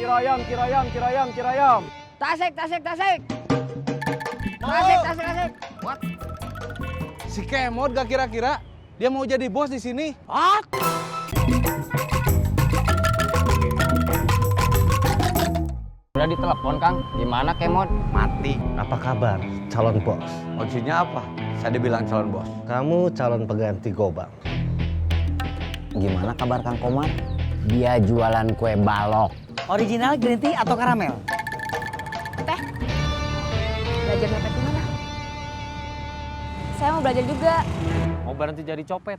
Cirayam, Cirayam, Cirayam, Cirayam. Tasik. Tasik. What? Si Kemod gak kira-kira dia mau jadi bos di sini? What? Udah ditelepon, Kang. Gimana Kemod? Mati. Apa kabar calon bos? Maksudnya apa? Saya dibilang calon bos. Kamu calon pengganti Gobang. Gimana kabar Kang Komar? Dia jualan kue balok. Original green tea atau karamel? Teh, belajar nyopet di mana? Saya mau belajar juga. Mau berhenti jadi copet?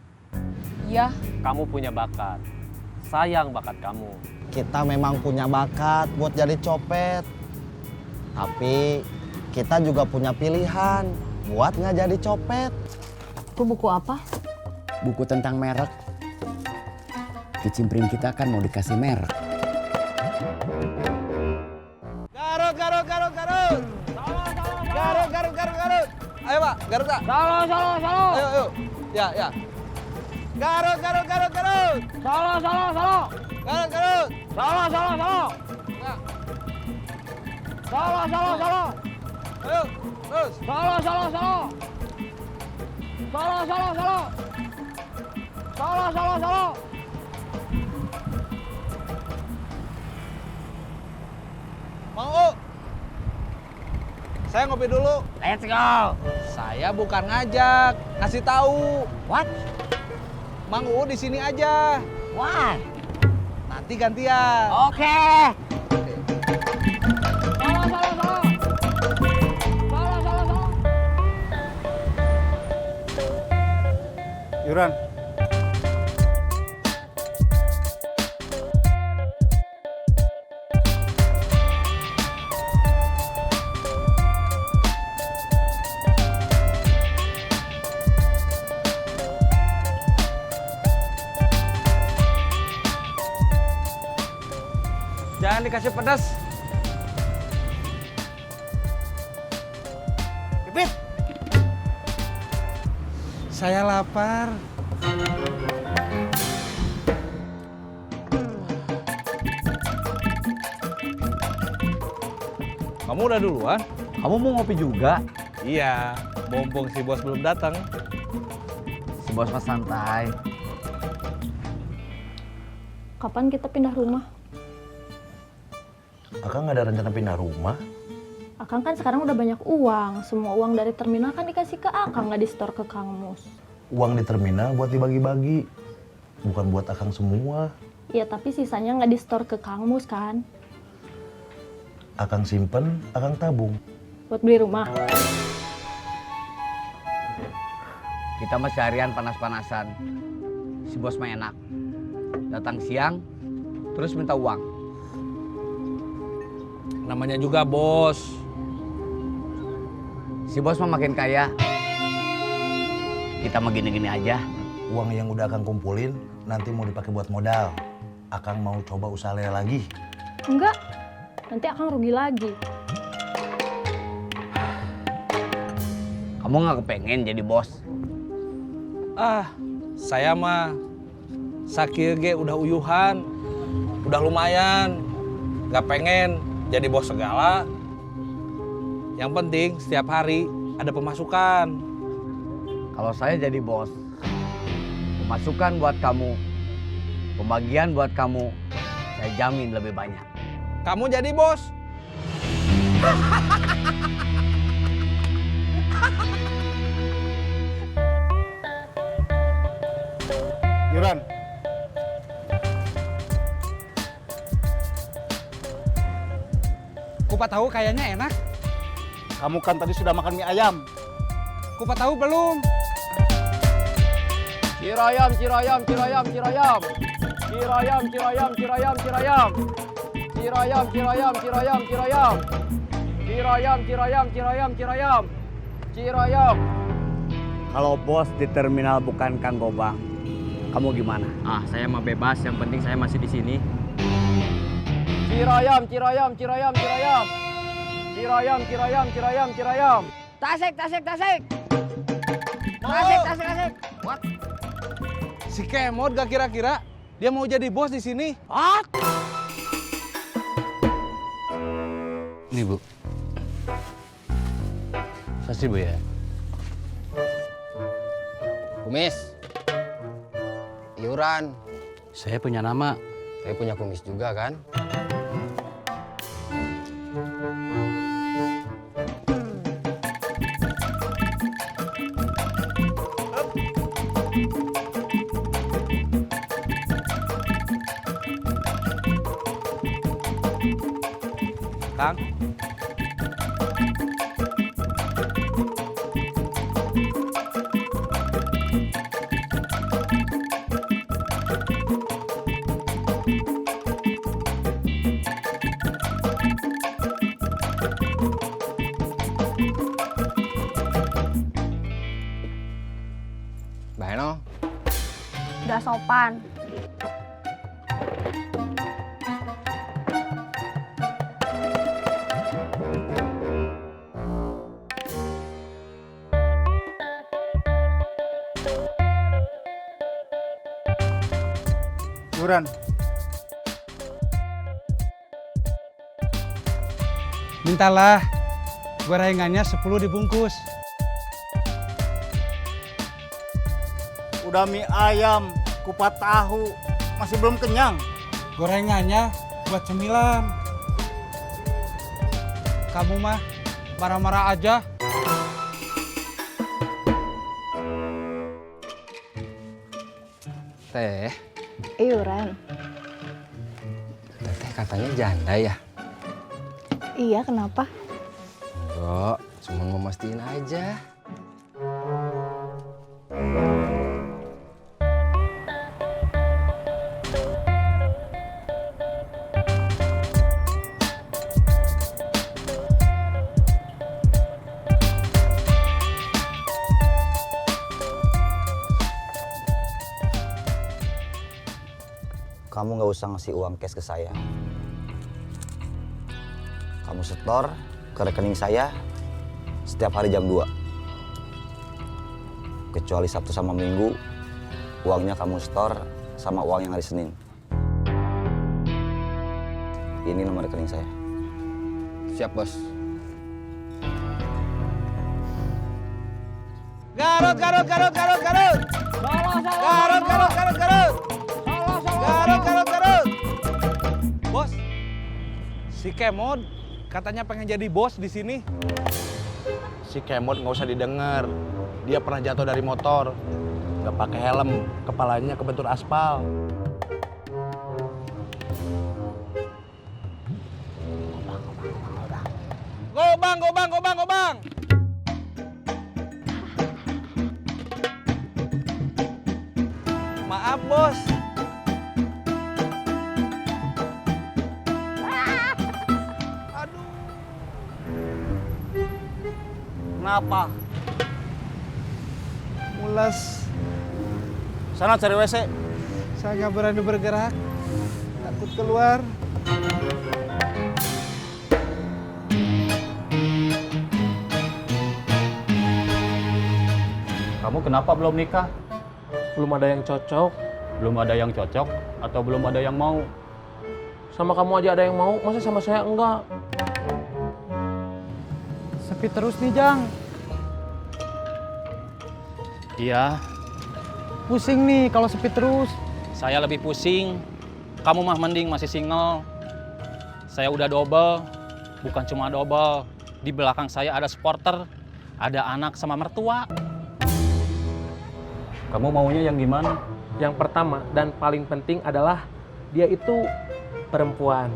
Iya. Kamu punya bakat. Sayang bakat kamu. Kita memang punya bakat buat jadi copet. Tapi kita juga punya pilihan buat nggak jadi copet. Itu buku apa? Buku tentang merek. Kicimpring kita kan mau dikasih merek. Garut. Garut. Ayo Pak, Garut Pak. Solo. Ayo. Ya. Garut. Solo. Garut. Solo. Ayo, terus. Solo. Mang U. Saya ngopi dulu. Let's go. Saya bukan ngajak, ngasih tahu. What? Mang U di sini aja. Why? Nanti gantian. Oke. Solo. Yuran. Jangan dikasih pedas. Pipit. Saya lapar. Kamu udah duluan? Kamu mau ngopi juga? Iya, mumpung si bos belum datang. Si bos mas santai. Kapan kita pindah rumah? Akang nggak ada rencana pindah rumah? Akang kan sekarang udah banyak uang. Semua uang dari terminal kan dikasih ke Akang, nggak di-store ke Kang Mus. Uang di terminal buat dibagi-bagi, bukan buat akang semua. Iya, tapi sisanya nggak di-store ke Kang Mus kan? Akang simpen, akang tabung. Buat beli rumah. Kita mah seharian panas-panasan. Si bos mah enak. Datang siang, terus minta uang. Namanya juga bos. Si bos mah makin kaya. Kita mah gini-gini aja. Uang yang udah akang kumpulin nanti mau dipakai buat modal. Akang mau coba usaha lele lagi. Enggak, nanti Akang rugi lagi. Kamu nggak kepengen jadi bos? Saya mah sakit ge udah uyuhan, udah lumayan, nggak pengen jadi bos segala. Yang penting setiap hari ada pemasukan. Kalau saya jadi bos, pemasukan buat kamu, pembagian buat kamu, saya jamin lebih banyak. Kamu jadi bos. Yuran. Kupat tahu kayaknya enak. Kamu kan tadi sudah makan mie ayam. Kupat tahu belum? Cirayam. Cirayam. Kalau bos di terminal bukan Kang Gobang, kamu gimana? Saya mah bebas, yang penting saya masih di sini. Cirayam. Tasik. What? Si Kemod gak kira-kira dia mau jadi bos di sini? What? Nih Bu. Kasih Bu ya. Kumis. Iuran. Saya punya nama. Saya punya kumis juga kan? Kang. Mbak Heno, Udah sopan. Yuran, Mintalah, gorengannya 10 dibungkus. udah mie ayam, kupat tahu, masih belum kenyang. Gorengannya buat cemilan. Kamu mah marah-marah aja. teh. Iuran. Teh katanya janda ya? Iya, kenapa? Enggak, cuma mau mastiin aja. Kamu nggak usah ngasih uang cash ke saya. Kamu setor ke rekening saya setiap hari jam 2. Kecuali Sabtu sama Minggu, uangnya kamu setor sama uang yang hari Senin. Ini nomor rekening saya. Siap, Bos. Garut, Garut, Garut, Garut, Garut. Garut, Garut, Garut, Garut. Garut, Garut, Garut. Bos, si Kemod katanya pengen jadi bos di sini. Si Kemot nggak usah didengar. Dia pernah jatuh dari motor, nggak pakai helm, kepalanya kebentur aspal. Gobang, gobang, gobang, gobang. Maaf, Bos. Kenapa? Mules, Sana cari WC. saya nggak berani bergerak. Takut keluar. Kamu kenapa belum nikah? Belum ada yang cocok. Belum ada yang cocok atau belum ada yang mau? Sama kamu aja ada yang mau, masa sama saya enggak? Sepi terus nih, Jang. Iya, Pusing nih kalau sepi terus. saya lebih pusing. Kamu mah mending masih single. Saya udah double, bukan cuma double. Di belakang saya ada supporter, ada anak sama mertua. Kamu maunya yang gimana? Yang pertama dan paling penting adalah dia itu perempuan.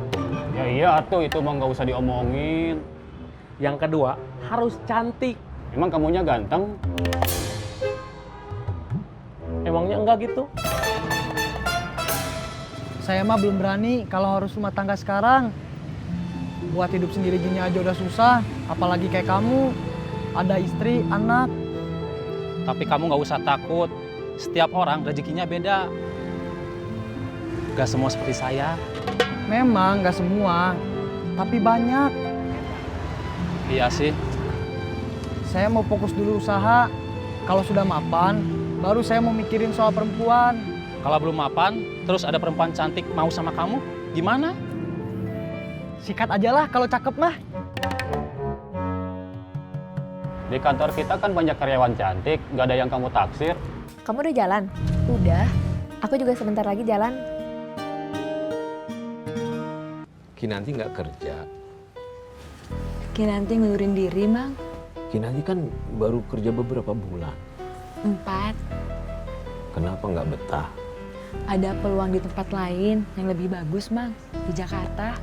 Ya iya tuh, itu mah nggak usah diomongin. Yang kedua harus cantik. Emang kamunya ganteng? Emangnya enggak gitu? Saya mah belum berani kalau harus rumah tangga sekarang. Buat hidup sendiri gini aja udah susah, apalagi kayak kamu. Ada istri, anak. Tapi kamu nggak usah takut. Setiap orang rezekinya beda. Gak semua seperti saya. Memang gak semua, tapi banyak. Iya sih. Saya mau fokus dulu usaha. Kalau sudah mapan, baru saya mau mikirin soal perempuan. Kalau belum mapan, terus ada perempuan cantik mau sama kamu, gimana? Sikat aja lah kalau cakep mah. Di kantor kita kan banyak karyawan cantik, nggak ada yang kamu taksir. Kamu udah jalan? Udah. Aku juga sebentar lagi jalan. Kinanti nggak kerja. Kinanti ngundurin diri, Mang. Kinanti kan baru kerja beberapa bulan. 4. Kenapa nggak betah? Ada peluang di tempat lain yang lebih bagus, Mang. Di Jakarta.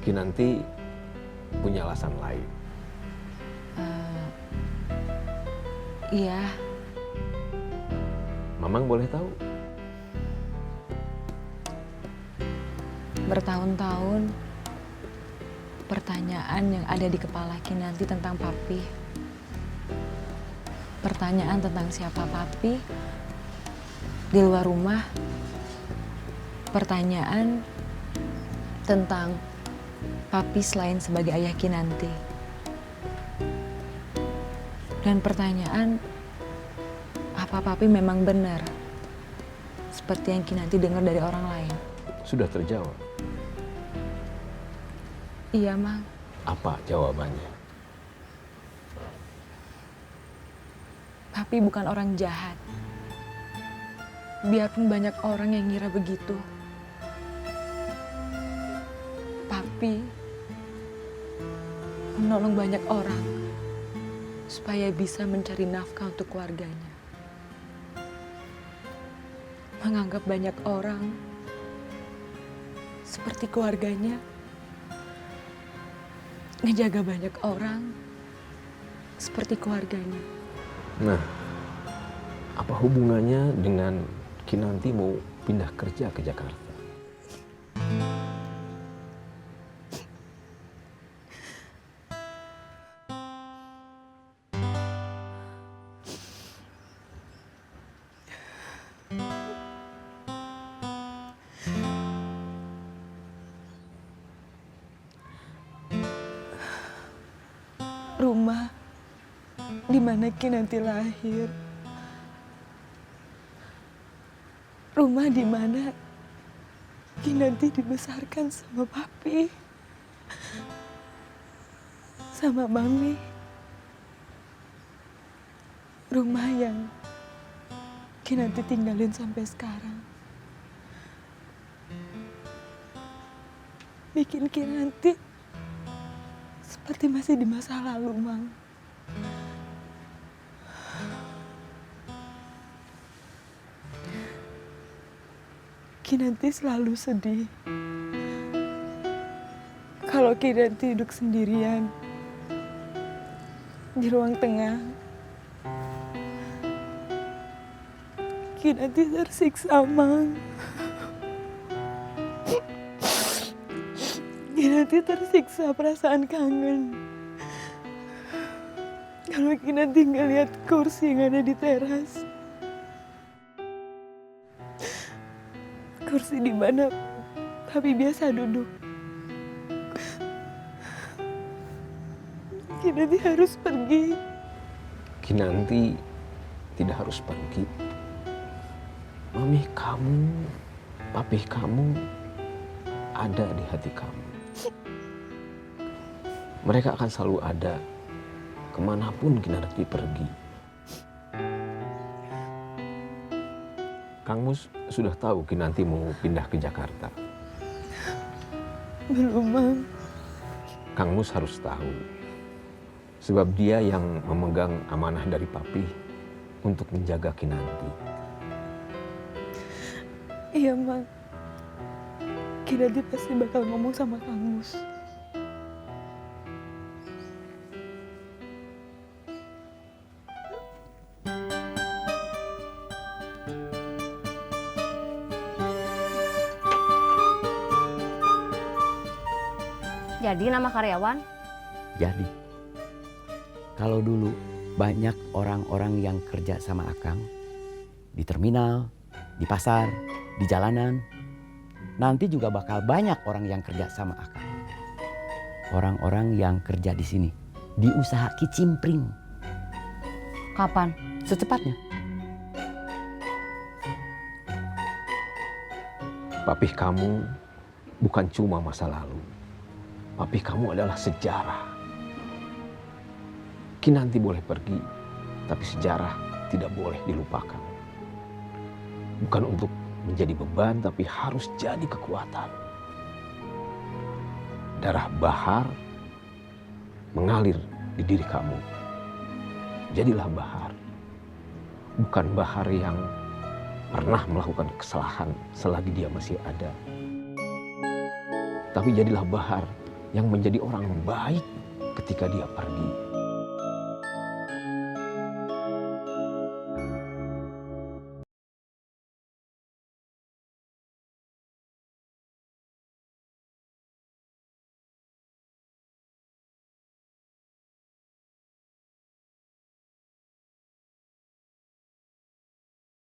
Kinanti punya alasan lain. Iya. Mamang boleh tahu? Bertahun-tahun pertanyaan yang ada di kepala Kinanti tentang Papi. Pertanyaan tentang siapa Papi di luar rumah. Pertanyaan tentang Papi selain sebagai ayah Kinanti. Dan pertanyaan, apa Papi memang benar seperti yang Kinanti dengar dari orang lain? Sudah terjawab. Iya, Mang. Apa jawabannya? Papi bukan orang jahat. Biarpun banyak orang yang ngira begitu. Papi menolong banyak orang supaya bisa mencari nafkah untuk keluarganya. Menganggap banyak orang seperti keluarganya. Ngejaga banyak orang seperti keluarganya. Nah, apa hubungannya dengan Kinanti mau pindah kerja ke Jakarta? Rumah di mana Kinanti lahir. Rumah di mana Kinanti dibesarkan sama Papi. Sama Mami. Rumah yang Kinanti tinggalin sampai sekarang. Bikin Kinanti seperti masih di masa lalu, Mang. Kinanti selalu sedih kalau Kinanti duduk sendirian di ruang tengah. Kinanti tersiksa, Mang. Kinanti tersiksa perasaan kangen. Kalau Kinanti ngeliat kursi yang ada di teras. Kursi di mana Papi biasa duduk. Kinanti harus pergi. Kinanti tidak harus pergi. Mami kamu, papi kamu ada di hati kamu. Mereka akan selalu ada kemanapun Kinanti pergi. Kang Mus sudah tahu Kinanti mau pindah ke Jakarta. Belum, Mang. Kang Mus harus tahu. Sebab dia yang memegang amanah dari papi untuk menjaga Kinanti. Iya, Mang. Kinanti pasti bakal ngomong sama Kang Mus. Jadi nama karyawan? Jadi, kalau dulu banyak orang-orang yang kerja sama Akang di terminal, di pasar, di jalanan, nanti juga bakal banyak orang yang kerja sama Akang. Orang-orang yang kerja di sini, di usaha kicimpring. Kapan? Secepatnya. Papi kamu bukan cuma masa lalu. Papi kamu adalah sejarah. Kinanti boleh pergi, tapi sejarah tidak boleh dilupakan. Bukan untuk menjadi beban, tapi harus jadi kekuatan. Darah Bahar mengalir di diri kamu. Jadilah Bahar. Bukan Bahar yang pernah melakukan kesalahan selagi dia masih ada. Tapi jadilah Bahar yang menjadi orang baik ketika dia pergi.